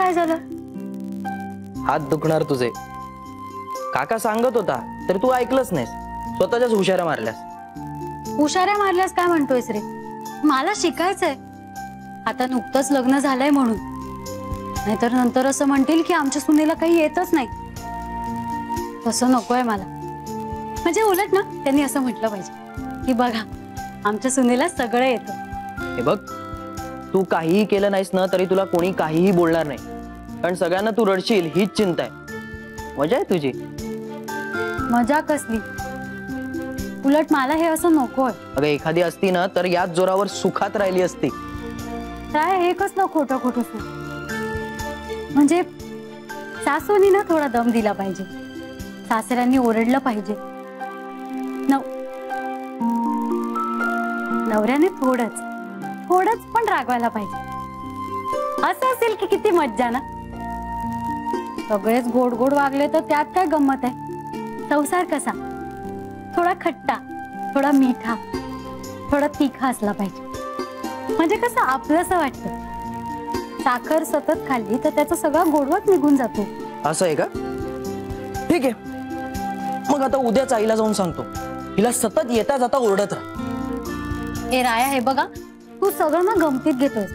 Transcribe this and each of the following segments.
काय झालं? हात दुखणार तुझे. काका सांगत होता तर तू ऐकलंच नाहीस, स्वतःच्याच हुशाऱ्या मारल्यास. हुशाऱ्या मारल्यास काय म्हणतोयस रे? मला शिकायचंय. आता नुकतंच लग्न झालंय म्हणून, नाहीतर नंतर असं म्हणतील की आमच्या सुनेला काही येतच नाही. तसं नकोय मला. म्हणजे उलट ना, त्यांनी असं म्हटलं पाहिजे की बघा आमच्या सुनेला सगळं येतं. हे बघ, तू काहीही केलं नाहीस ना तरी तुला कोणी काहीही बोलणार नाही, कारण सगळ्यांना तू रडशील हीच चिंता आहे. मजा आहे तुझी. मजा कसली? उलट मला हे असं नकोय. अगं एखादी असती ना तर याच जोरावर सुखात राहिली असती. काय हे कसलं खोटं खोटं सुख? म्हणजे सासूनी ना थोडा दम दिला पाहिजे, सासऱ्यांनी ओरडलं पाहिजे, नवऱ्याने थोडंच पण रागवायला पाहिजे. असं असेल की किती मज्जा ना. सगळेच गोड गोड वागले तर त्यात काय गंमत आहे? संसार कसा थोडा खट्टा, थोडा मीठा, थोडा तिखा असला पाहिजे. म्हणजे कसं आपलंसं वाटतं. साखर सतत खाल्ली तर त्याचा सगळा गोडवाच निघून जातो. असं आहे का? ठीक आहे, मग आता उद्याच आईला जाऊन सांगतो, हिला सतत येता जाता ओरडत राहा. हे राया, हे बघा तू सगळं ना गमतीत घेतोस.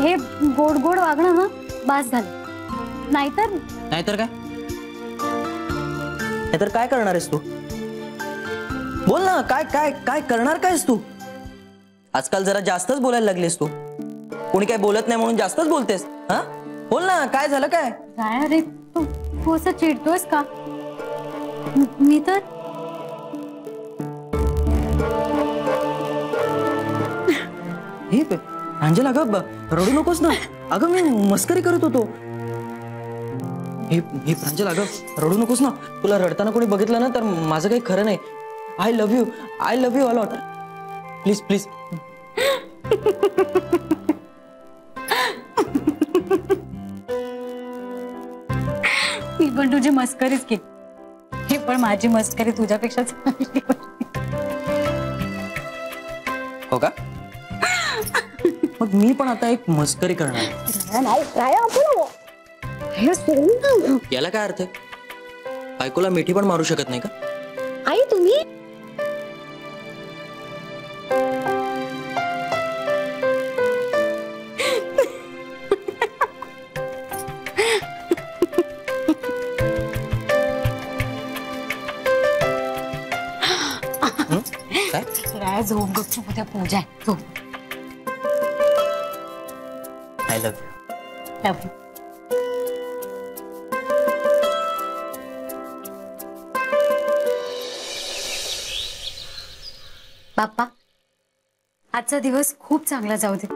हे गोड गोड वागणं ना बास झालं. नाहीतर काय करणार आहेस तू? बोल ना, काय काय काय करणार कायस तू? आजकाल जरा जास्तच बोलायला लागलीस तू. कोणी काय बोलत नाही म्हणून जास्तच बोलतेस. हा, बोल ना, काय झालं काय? राया रे, तू असं चिडतोयस का? मी तर हे प्रांजल, अगं रडू नकोस ना. अगं मी मस्करी करत होतो. हे प्रांजल, अगं रडू नकोस ना. तुला रडताना कोणी बघितलं ना तर माझं काही खरं नाही. I love you a lot. Please please. मी पण तुझी मस्करीच केली. हे पण माझी मस्करी तुझ्यापेक्षा चांगली. हो का? मग मी पण आता एक मस्करी करणार. याला काय अर्थ आहे? बायकोला मिठी पण मारू शकत नाही का? आई तुम्ही काय झोप गपचूप, उद्या पूजा आहे. झोप. I love you. बाप्पा, आजचा दिवस खूप चांगला जाऊ दे.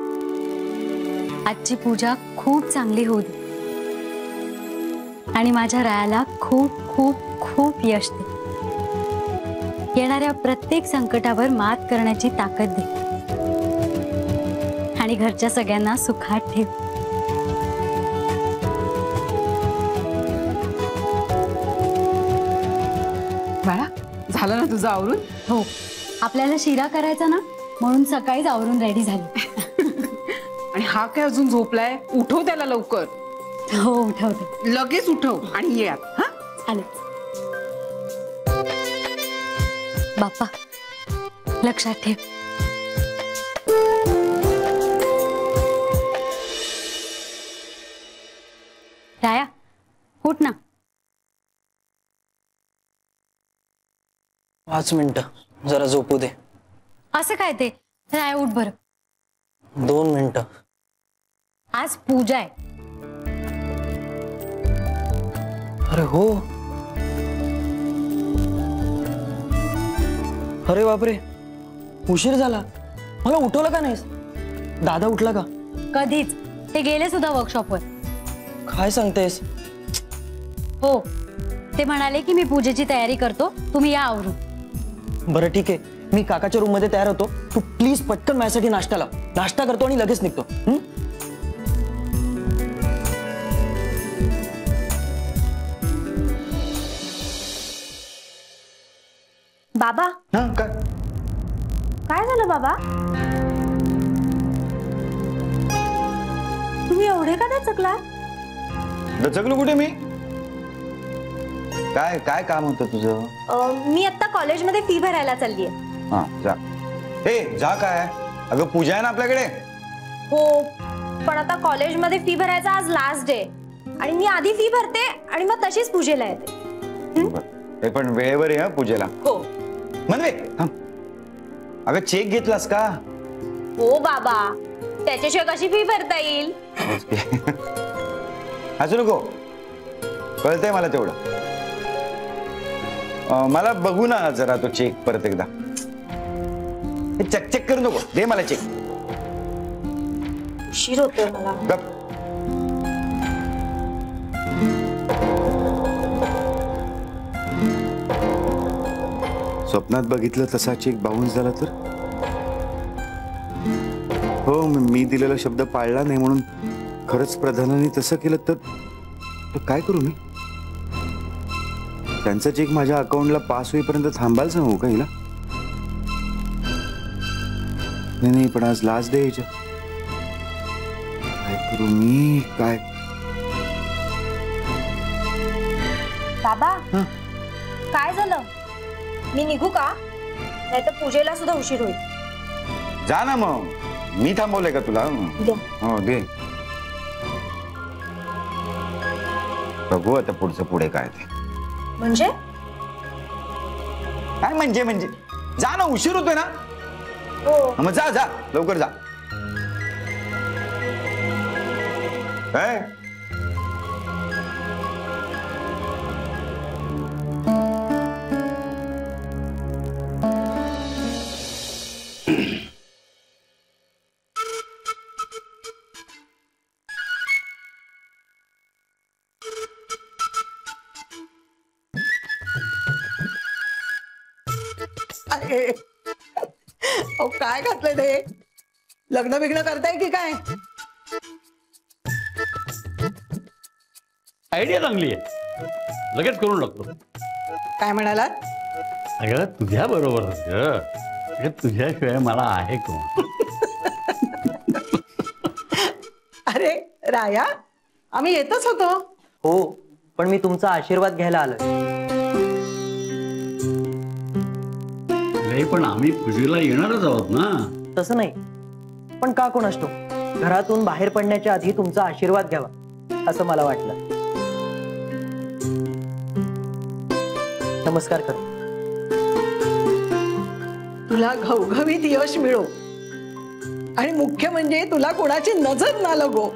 आजची पूजा खूप चांगली होऊ दे आणि माझ्या रायाला खूप खूप खूप यश दे. येणाऱ्या प्रत्येक संकटावर मात करण्याची ताकद दे आणि घरच्या सगळ्यांना सुखात ठेव. बाळा, झालं ना तुझं आवरून? हो, आपल्याला शिरा करायचा ना, म्हणून सकाळीच आवरून रेडी झाली. आणि हा काय अजून झोपलाय? उठव त्याला लवकर. हो उठवते. लगेच उठव आणि ये आत. हा, आलेच. बाप्पा, लक्षात ठेव. राया, उठ ना. 5 मिनिटं जरा झोपू दे. असं काय ते? राया उठ बरं. 2 मिनिटं. आज पूजा आहे. अरे हो. अरे बापरे, उशीर झाला. मला उठवलं का नाहीस? दादा उठला का? कधीच. ते गेले सुद्धा वर्कशॉपवर. काय सांगतेस? हो, ते म्हणाले की मी पूजेची तयारी करतो, तुम्ही या आवरून. बरं ठीक आहे, मी काकाच्या रूम मध्ये तयार होतो. तू प्लीज पटकन माझ्यासाठी नाश्ता लाव. नाश्ता करतो आणि लगेच निघतो. बाबा. काय झालं बाबा? तुम्ही तुम्ही एवढे का दचकला? दचकलो कुठे मी? काय काय काम होतं तुझं? मी आता कॉलेजमध्ये फी भरायला चाललीये. हा जा. हे जा काय? अगं पूजा आहे ना आपल्याकडे. हो, पण आता कॉलेजमध्ये फी भरायचा आज लास्ट डे आणि मी आधी फी भरते आणि मग तशीच पूजेला येते. हे पण वेळेवर आहे पूजेला. हो. म्हणजे अगं चेक घेतलास का? हो बाबा, त्याच्याशिवाय कशी फी भरता येईल? हसू नको, कळतंय मला तेवढं. मला बघू ना जरा तो चेक परत एकदा. चेक करू नको, दे मला चेक. उशीर होतोय मला. गप. स्वप्नात बघितलं तसा चेक बाउन्स झाला तर? हो, मी दिलेला शब्द पाळला नाही म्हणून खरंच प्रधानांनी तसं केलं तर काय करू मी? त्यांचा चेक माझ्या अकाउंटला पास होईपर्यंत थांबायला सांगू का हिला? नाही, पण आज लास्ट डे यायच्या. काय करू मी? काय बाबा, काय झालं? मी निघू का? नाही तर पूजेला सुद्धा उशीर होईल. जा ना मग. मी थांबवलंय का तुला? हो दे. बघू आता पुढचं पुढे काय ते. म्हणजे काय म्हणजे जा ना, उशीर होतोय ना. हो. मग जा लवकर जा. काय काय घातलंय ते? लग्न बिग्न करताय की काय? आयडिया चांगली आहे, लगेच करून टाकतो. काय म्हणालात? अगं तुझ्या बरोबर तुझ्याशिवाय मला आहे कोण? अरे राया, आम्ही येतच होतो. हो, पण मी तुमचा आशीर्वाद घ्यायला आलोय. नाही, पण आम्ही पूजेला येणारच आहोत ना. तसं नाही, पण का कोण असतो घरातून बाहेर पडण्याच्या आधी तुमचा आशीर्वाद घ्यावा असं मला वाटलं. नमस्कार करू. तुला घवघवीत यश मिळो आणि मुख्य म्हणजे तुला कोणाची नजर ना लागो.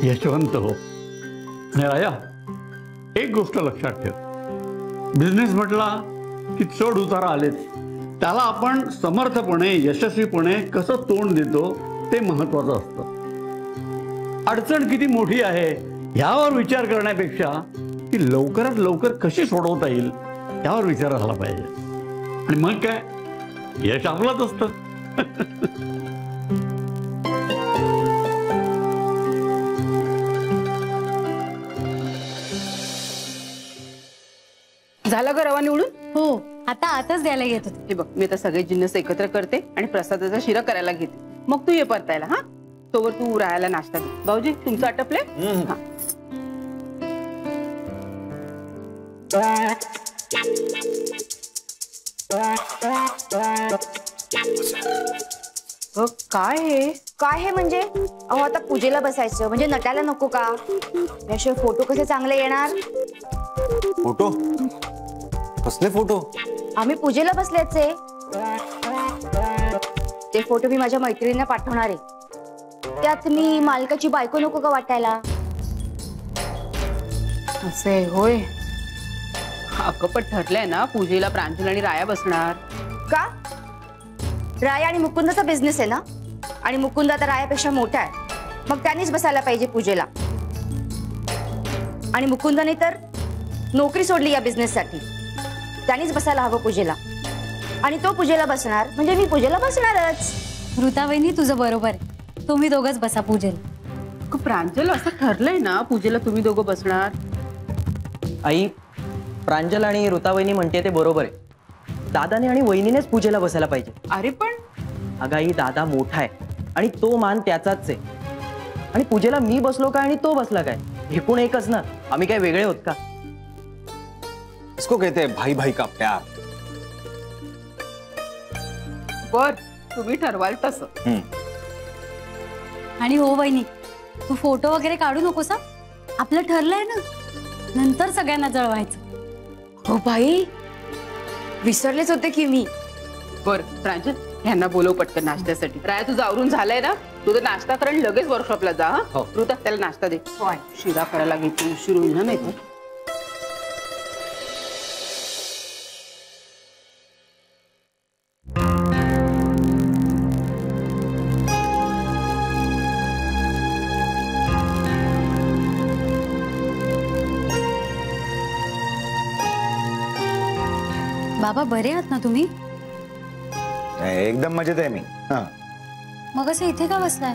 यशवंत हो. आणि राया, एक गोष्ट लक्षात ठेव, बिझनेस म्हटला की चढ उतार आलेच. त्याला आपण समर्थपणे यशस्वीपणे कसं तोंड देतो ते महत्वाचं असतं. अडचण किती मोठी आहे ह्यावर विचार करण्यापेक्षा ती लवकरात लवकर कशी सोडवता येईल त्यावर विचार झाला पाहिजे. आणि मग काय, यश आपलंच असतं. झालं ग रवा निवडून? हो, आता आताच द्यायला येत होते. हे बघ, मी आता सगळे जिन्नस एकत्र करते आणि प्रसादाचा शिरा करायला घेते. मग तू ये परतायला. हा, तोवर तू राहायला नाश्ता दे. भाऊजी, तुमचं आटपले? हा. काय हे म्हणजे? अहो, आता पूजेला बसायचं म्हणजे नटायला नको का? त्याशिवाय फोटो कसे चांगले येणार? फोटो? कसले फोटो? आम्ही पूजेला बसल्याचे ते फोटो मी माझ्या मैत्रिणींना पाठवणार आहे. त्यात मी मालकाची बायको नको का वाटायला? असे होय. अगं पण ठरलंय ना, पूजेला प्रांजल आणि राया बसणार. का? राया आणि मुकुंदाचा बिझनेस आहे ना, आणि मुकुंद आता रायापेक्षा मोठा आहे, मग त्यांनीच बसायला पाहिजे पूजेला. आणि मुकुंदाने तर नोकरी सोडली या बिझनेससाठी, त्यांनीच बसायला हवं पूजेला. आणि तो पूजेला बसणार म्हणजे मी पूजेला बसणारच. ऋतावहिनी, तुझं बरोबर आहे, तुम्ही दोघंच बसा पूजेला. प्रांजल, असं ठरलंय ना पूजेला तुम्ही दोघं बसणार? आई, प्रांजल आणि ऋतावहिनी म्हणते ते बरोबर आहे. दादाने आणि वहिनीनेच पूजेला बसायला पाहिजे. अरे पण अगं आई, दादा मोठा आहे आणि तो मान त्याचाच आहे. आणि पूजेला मी बसलो काय आणि तो बसला काय, एकूण एकच ना. आम्ही काय वेगळे होत का? इसको कहते हैं भाई भाई का प्यार. बर, तुम्ही ठरवाल तसं. आणि हो वहिनी, तू फोटो वगैरे काढू नकोस. आपलं ठरलंय ना, नंतर सगळ्यांना जळवायचं. हो बाई, विसरलेच होते की मी. बर प्रांजल, ह्यांना बोलव पटकन नाश्त्यासाठी. राया तुझं आवरून झालंय ना, तू तर नाश्ता कर आणि लगेच वर्कशॉपला जा. हा ऋता, त्याला नाश्ता दे. शिरा करायला घेतो, उशीर होईल ना. नाही तर बाबा बरे आहात ना तुम्ही? एकदम मजेत आहे मी. हा, मग असं इथे का बसलाय?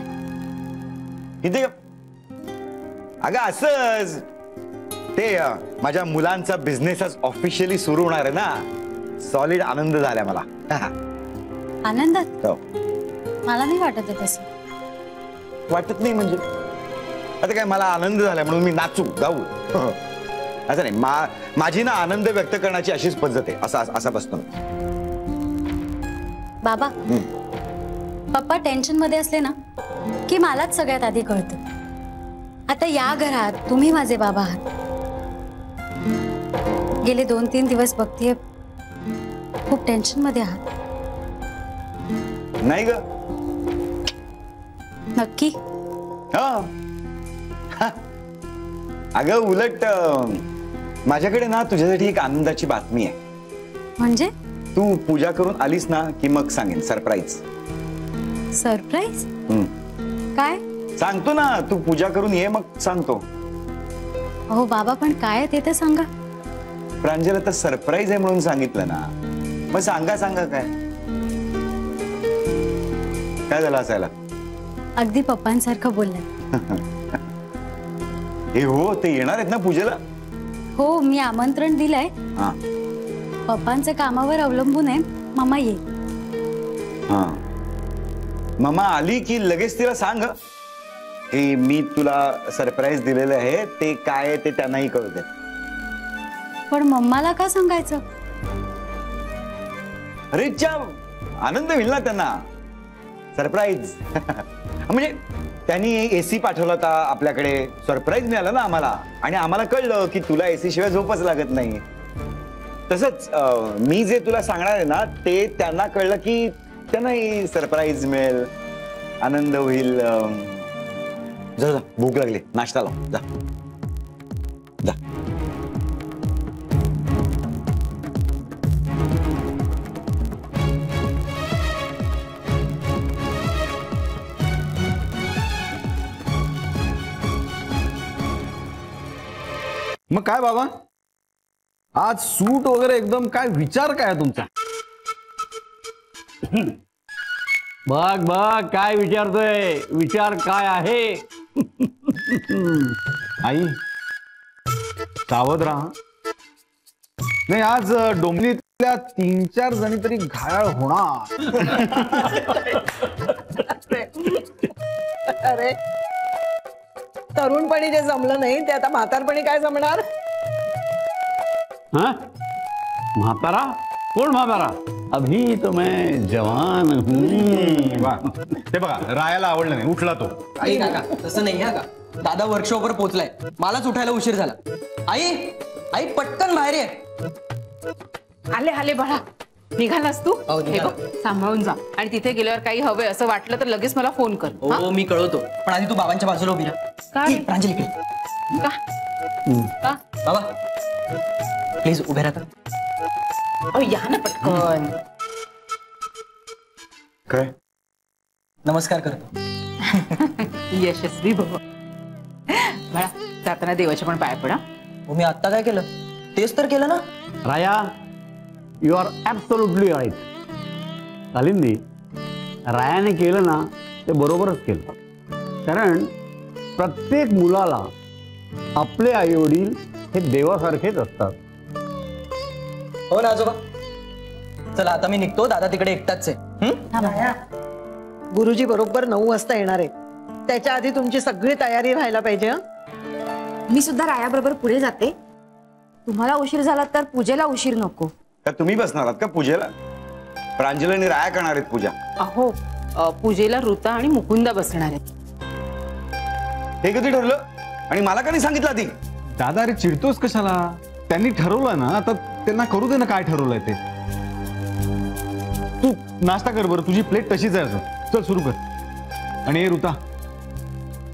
इथे अगं असंच ते माझ्या मुलांचा बिझनेस आज ऑफिशियली सुरू होणार आहे ना. सॉलिड आनंद झालाय मला. आनंदात? हो. मला नाही वाटत आहे तसं. वाटत नाही म्हणजे आता काय, मला आनंद झालाय म्हणून मी नाचू गाऊ असं नाही. माझी ना आनंद व्यक्त करण्याची अशीच पद्धत आहे. असा बसतो मी. बाबा, पप्पा टेन्शन मध्ये असले ना की मलाच सगळ्यात आधी कळतं. आता या घरात तुम्ही माझे बाबा आहात. गेले 2-3 दिवस बघतीये खूप टेन्शन मध्ये आहात. नाही ग. नक्की? अगं उलट माझ्याकडे ना तुझ्यासाठी एक आनंदाची बातमी आहे. म्हणजे? तू पूजा करून आलीस ना की मग सांगेन. सरप्राईज. सरप्राईज? काय? सांगतो ना, तू पूजा करून ये मग सांगतो. हो बाबा, पण काय आहे ते तर सांगा. प्रांजल, आता सरप्राईज आहे म्हणून सांगितलं ना, मग सांगा काय झालं असायला? अगदी पप्पांसारखं बोललाय. हे हो, ते येणार आहेत ना पूजेला? हो, मी आमंत्रण दिलंय. पप्पांच्या कामावर अवलंबून आहे. मामा ये. मामा आली की लगेच तिला सांग की मी तुला सरप्राईज दिलेलं आहे. ते काय आहे ते त्यांनाही कळू दे. पण मम्माला का सांगायचं? अरे आनंद होईल ना त्यांना. सरप्राईज म्हणजे त्यांनी एसी पाठवला होता आपल्याकडे. सरप्राईज मिळाला ना आम्हाला. आणि आम्हाला कळलं की तुला एसी शिवाय झोपच लागत नाही. तसंच मी जे तुला सांगणार आहे ना, ते त्यांना कळलं की त्यांनाही सरप्राईज मिळेल, आनंद होईल. जा जा, भूक लागली, नाश्ता लाव. जा जा. मग काय बाबा, आज सूट वगैरे एकदम, काय विचार काय तुमचा? बघ बघ काय विचारतोय. विचार काय आहे? आई सावध राहा. नाही, आज डोंबिवलीतल्या 3-4 जणी तरी घायाळ होणार. अरे, तरुणपणी जे जमलं नाही ते आता म्हातारपणी काय जमणार? म्हातारा? कोण म्हातारा? अभी तो मैं जवान हूँ. ते बघा, रायाला आवडलं नाही, उठला तो. आई काका, तसं नाही हा का. दादा वर्कशॉपवर पोहोचलाय, मलाच उठायला उशीर झाला. आई पटकन बाहेर ये. आले बाळा, निघालास तू? हो, निघालो. हे बघ, सांभाळून जा. आणि तिथे गेल्यावर काही हवंय असं वाटलं तर लगेच मला फोन कर. हो, मी कळवतो. पण आधी तू बाबांच्या बाजूला उभी राहा. काय? ए, प्रांजली इकडे. का? बाबा प्लीज उभे राहता. या ना पटकन. काय? नमस्कार करतो. यशस्वी भव. बाळा, जाताना देवाच्या पण पाया पडा. हो, मी आत्ता काय केलं? तेच तर केलं ना. Raya, you are absolutely right. Kalindi, रायाने केलं ना ते बरोबरच केलं. कारण प्रत्येक मुलाला आपले आई वडील हे देवासारखेच असतात. हो ना आजोबा. चला आता मी निघतो. दादा तिकडे एकटाच आहे. गुरुजी बरोबर 9 वाजता येणार आहे. त्याच्या आधी तुमची सगळी तयारी व्हायला पाहिजे. हं? मी सुद्धा रायाबरोबर पुढे जाते. तुम्हाला उशीर झाला तर पूजेला उशीर नको. तर तुम्ही बसणार आहात का पूजेला? प्रांजल आणि राया करणार आहेत पूजा. अहो पूजेला ऋता आणि मुकुंदा बसणार आहेत. हे कधी ठरलं आणि मला का नाही सांगितलं आधी? दादा अरे चिडतोस कशाला? त्यांनी ठरवलं ना, आता त्यांना करू दे ना काय ठरवलंय ते. तू नाश्ता कर बरं, तुझी प्लेट तशीच आहे. असं चल सुरू कर. आणि हे ऋता,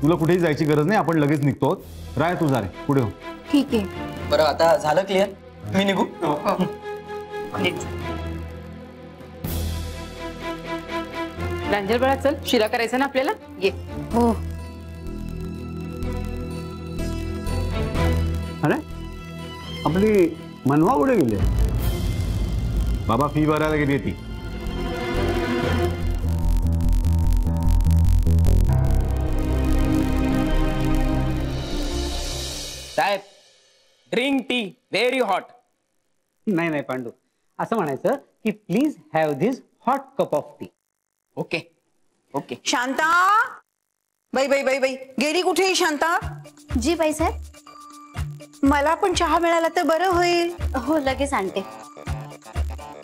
तुला कुठेही जायची गरज नाही, आपण लगेच निघतो आहोत. राय तू जा रे, पुढे हो. ठीक आहे. बरं आता झालं क्लिअर, मी निघू? प्रांजल बाळा चल, शिरा करायचा ना आपल्याला, ये. हो. अरे आपली मनवा कुठे गेली? बाबा फी भरायला गेली ती. साहेब ड्रिंक टी व्हेरी हॉट. नाही नाही पांडू, असं म्हणायचं की please have this hot cup of T. Okay okay. Shanta, बाई बाई बाई बाई गेली कुठे ही शांता? जी बाईसाहेब. मला पण चहा मिळाला तर बरं होईल. हो लगेच आणते.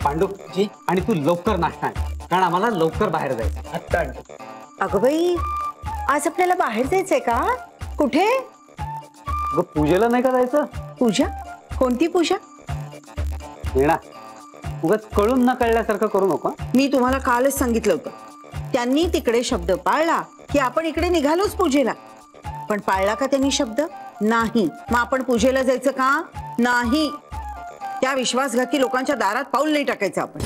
पांडू जी, आणि तू लवकर नाश्ता आण, कारण आम्हाला लवकर बाहेर जायचं. आत्ता आणतो. अगं बाई, आज आपल्याला बाहेर जायचंय का? कुठे? अगं पूजेला नाही का जायचं? पूजा? कोणती पूजा? येणा उगाच कळून न कळल्यासारखं करू नको. मी तुम्हाला कालच सांगितलं होतं, त्यांनी तिकडे शब्द पाळला की आपण इकडे निघालोच पूजेला. पण पाळला का त्यांनी शब्द? नाही. मग आपण पूजेला जायचं का? नाही. त्या विश्वासघाती लोकांच्या दारात पाऊल नाही टाकायचं आपण.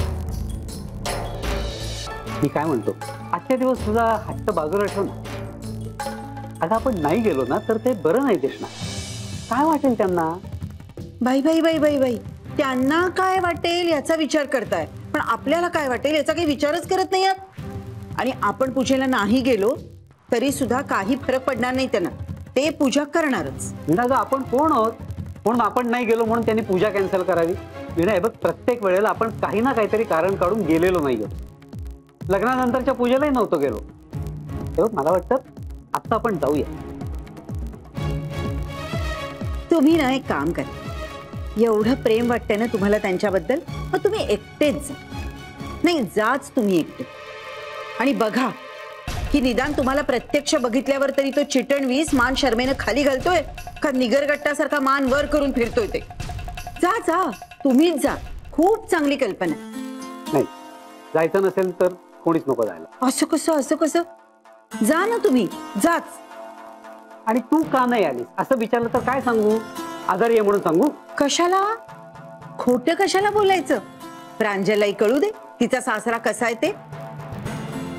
मी काय म्हणतो, आजच्या दिवस तुझा हट्ट बाजूला ठेव ना. अगं आपण नाही गेलो ना तर ते बरं नाही दिसणार. काय वाटेल त्यांना? बाई बाई बाई बाई बाई, त्यांना काय वाटेल याचा विचार करताय, पण आपल्याला काय वाटेल याचा काही विचारच करत नाही आहात. आणि आपण पूजेला नाही गेलो तरी सुद्धा काही फरक पडणार नाही त्यांना, ते पूजा करणारच. विना आपण कोण आहोत म्हणून आपण नाही गेलो म्हणून त्यांनी पूजा कॅन्सल करावी? विना हे बघ, प्रत्येक वेळेला आपण काही ना काहीतरी कारण काढून गेलेलो नाही. लग्नानंतरच्या पूजेलाही नव्हतो गेलो. तेव्हा मला वाटतं आता आपण जाऊया. तुम्ही ना एक काम करा, एवढं प्रेम वाटतंय ना तुम्हाला त्यांच्याबद्दल, मग तुम्ही एकटेच जा. नाही, जाच तुम्ही एकटे. आणि बघा की निदान तुम्हाला प्रत्यक्ष बघितल्यावर तरी तो चिटणवीस मान शर्मेनं खाली घालतोय का निगरगट्टासारखा मान वर करून फिरतोय ते. जा जा, तुम्हीच जा. खूप चांगली कल्पना. नाही, जायचं नसेल तर कोणीच नको जायला. असं कसं? असं कसं? जा ना तुम्ही, जाच. आणि तू का नाही आलीस असं विचारलं तर काय सांगू? आजारी आहे म्हणून सांगू? कशाला खोटं कशाला बोलायचं? प्रांजललाही कळू दे तिचा सासरा कसा आहे ते.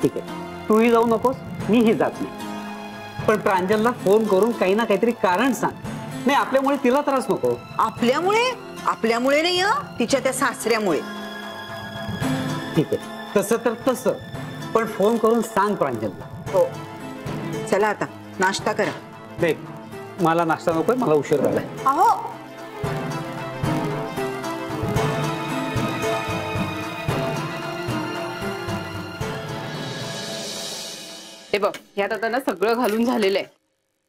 ठीक आहे, तूही जाऊ नकोस, मीही जात नाही. पण प्रांजलला फोन करून काही ना काहीतरी कारण सांग. नाही, आपल्यामुळे तिला त्रास नको. आपल्यामुळे? आपल्यामुळे नाही, तिच्या त्या सासऱ्यामुळे. ठीक आहे, तसं तर तसं, पण फोन करून सांग प्रांजलला. हो. चला आता नाश्ता करा. नाही, मला नाश्ता नकोय, मला उशीर झालाय. अहो, हे बघ, ह्यात आता ना सगळं घालून झालेलं आहे.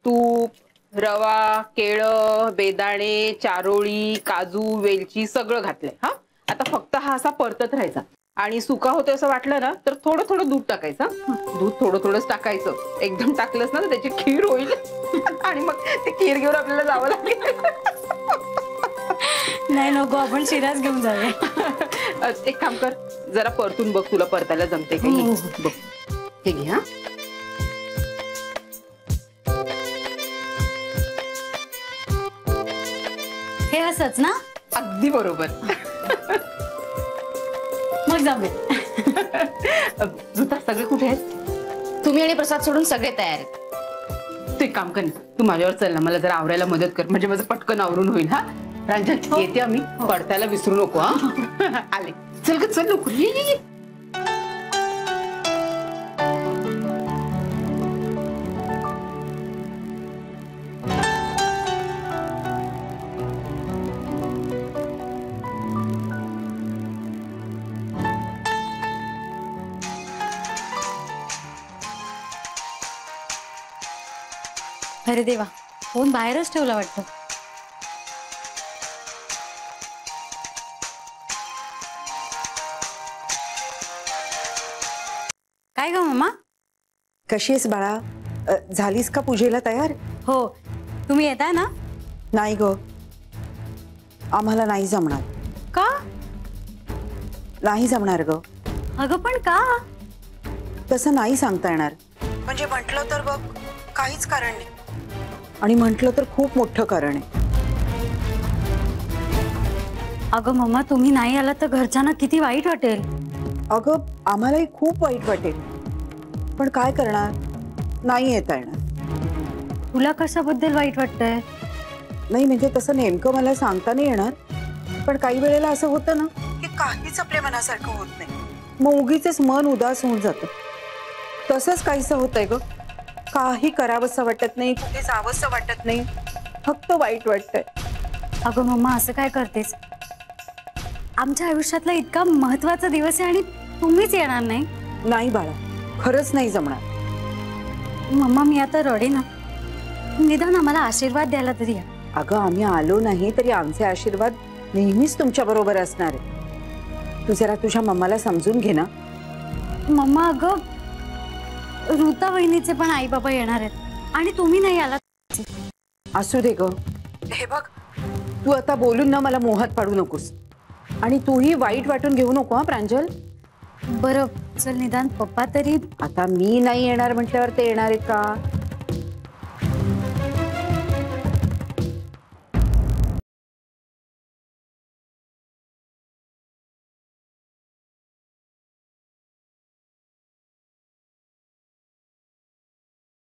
तूप, रवा, केळं, बेदाणे, चारोळी, काजू, वेलची सगळं घातलंय. हा, आता फक्त हा असा परतत राहायचा. आणि सुका होतोय असं वाटलं ना तर थोडं थोडं दूध टाकायचं. दूध थोडं थोडंच टाकायचं. एकदम टाकलंस ना तर त्याची खीर होईल आणि मग ते खीर घेऊन आपल्याला जावं लागेल. नाही नको, आपण शिराच घेऊन जाऊया. एक काम कर, जरा परतून बघ, तुला परतायला जमते का? बघ, हे घे. हा, हे असंच ना? अगदी बरोबर. मग जाऊया. ऋता, सगळे कुठे आहेत? तुम्ही आणि प्रसाद सोडून सगळे तयार आहेत. तू एक काम कर ना, तू माझ्यावर चल ना, मला जरा आवरायला मदत कर, म्हणजे माझं पटकन आवरून होईल. हा प्रांजल, येते आम्ही, पडतायला विसरू नको. हा, आले. चल ग, चल नको. अरे देवा, फोन बाहेरच ठेवला वाटतं. काय ग मम्मा? कशी आहेस बाळा? झालीस का पूजेला तयार? हो, तुम्ही येताय ना? नाही ग, आम्हाला नाही जमणार. का? नाही जमणार ग. अगं पण का? तसं नाही सांगता येणार. म्हणजे म्हटलं तर बघ, काहीच कारण नाही, आणि म्हटलं तर खूप मोठं कारण आहे. अगं मम्मा, तुम्ही नाही आलात तर घरच्यांना किती वाईट वाटेल. अगं आम्हालाही खूप वाईट वाटेल, पण काय करणार, नाही येता येणार. तुला कशाबद्दल वाईट वाटतंय? नाही म्हणजे तसं नेमकं मला सांगता नाही येणार, पण काही वेळेला असं होतं ना की काहीच आपल्या मनासारखं होत नाही, मग उगीचच मन उदास होऊन जातं. तसंच काहीसं होतंय ग. काही करावंसं वाटत नाही, कुठे जावंसं वाटत नाही, फक्त वाईट वाटतंय. अगं मम्मा, असं काय करतेस? आमच्या आयुष्यातला इतका महत्वाचा दिवस आहे आणि तुम्हीच येणार नाही. नाही बाळा, खरंच नाही जमणार. मम्मा, मी आता रडे ना, निदान आम्हाला आशीर्वाद द्यायला तरी या. अगं आम्ही आलो नाही तरी आमचे आशीर्वाद नेहमीच तुमच्या बरोबर असणार आहे. तू जरा तुझ्या मम्माला समजून घे ना. मम्मा, अगं ऋता वहिनीचे पण आई बाबा येणार आहेत आणि तुम्ही नाही आलात. असू दे ग. हे बघ, तू आता बोलून ना मला मोहात पाडू नकोस, आणि तूही वाईट वाटून घेऊ नको हा प्रांजल. बरं चल, निदान पप्पा तरी. आता मी नाही येणार म्हटल्यावर ते येणार आहेत का?